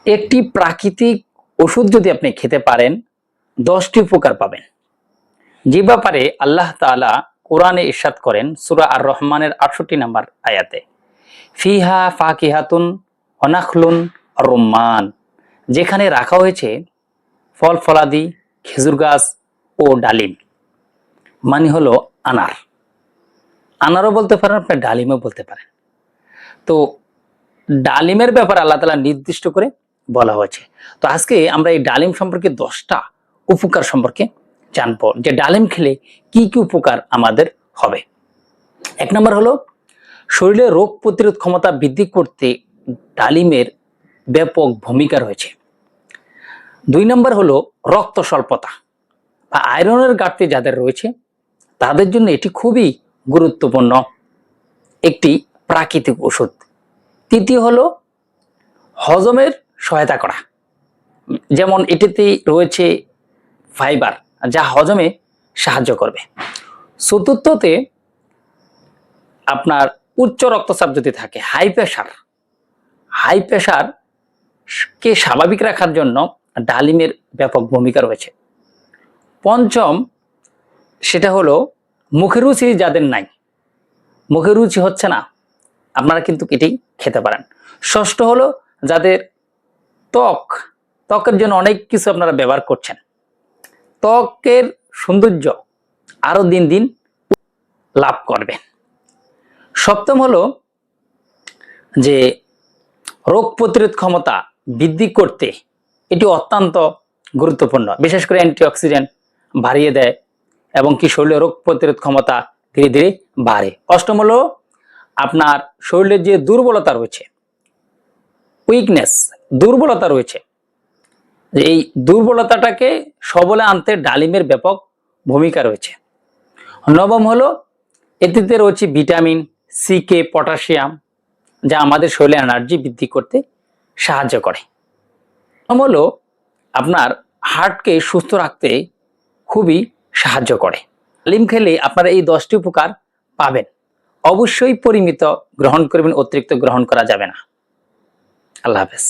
একটি প্রাকৃতিক ওষুধ যদি আপনি খেতে পারেন 10টি উপকার পাবেন, যে ব্যাপারে আল্লাহ তাআলা কোরআনে ইরশাদ করেন সূরা আর রহমানের 68 নম্বর আয়াতে, ফিহা ফাকিহাতুন ওয়া নাখলুন আর রুম্মান, যেখানে রাখা হয়েছে ফল ফলাদি, খেজুর গাছ ও ডালিম। মানে হলো আনার, আনারও বলতে পারেন, আপনি ডালিমও বলতে পারেন। তো ডালিমের ব্যাপারে আল্লাহ তাআলা নির্দিষ্ট করে বলা হয়েছে। তো আজকে আমরা এই ডালিম সম্পর্কে 10টা উপকার সম্পর্কে জানবো, যে ডালিম খেলে কি কি উপকার আমাদের হবে। 1 নম্বর হলো শরীরে রোগ প্রতিরোধ ক্ষমতা বৃদ্ধি করতে ডালিমের ব্যাপক ভূমিকা রয়েছে। 2 নম্বর হলো রক্ত স্বল্পতা বা আয়রনের ঘাটতি যাদের রয়েছে তাদের জন্য এটি খুবই গুরুত্বপূর্ণ একটি প্রাকৃতিক ওষুধ। 3 হলো হজমের সহায়তা করা, যেমন এটিতে রয়েছে ফাইবার যা হজমে সাহায্য করবে। 4তে আপনার উচ্চ রক্তচাপ যদি থাকে, হাই প্রেশার কে স্বাভাবিক রাখার জন্য ডালিমের ব্যাপক ভূমিকা রয়েছে। 5 সেটা হলো মুখের রুচি যাদের নাই, মুখের রুচি হচ্ছে না, আপনারা কিন্তু এটি খেতে পারেন। 6 হলো যাদের ত্বকের জন্য অনেক কিছু আপনারা ব্যবহার করছেন, ত্বকের সৌন্দর্য আরো দিন দিন লাভ করবে। 7 হলো যে রোগ প্রতিরোধ ক্ষমতা বৃদ্ধি করতে এটি অত্যন্ত গুরুত্বপূর্ণ, বিশেষ করে অ্যান্টিঅক্সিডেন্ট বাড়িয়ে দেয় এবং কি শরীরে রোগ প্রতিরোধ ক্ষমতা ধীরে ধীরে বাড়ে। 8 হলো আপনার শরীরের যে দুর্বলতা রয়েছে, দুর্বলতা রয়েছে, এই দুর্বলতাটাকে সবলে আনতে ডালিমের ব্যাপক ভূমিকা রয়েছে। 9 হলো এতে রয়েছে ভিটামিন সি, কে, পটাশিয়াম, যা আমাদের শরীরে এনার্জি বৃদ্ধি করতে সাহায্য করে। হলো আপনার হার্টকে সুস্থ রাখতে খুবই সাহায্য করে। ডালিম খেলে আপনারা এই 10টি উপকার পাবেন। অবশ্যই পরিমিত গ্রহণ করবেন, অতিরিক্ত গ্রহণ করা যাবে না। আল্লাহ হাফেজ।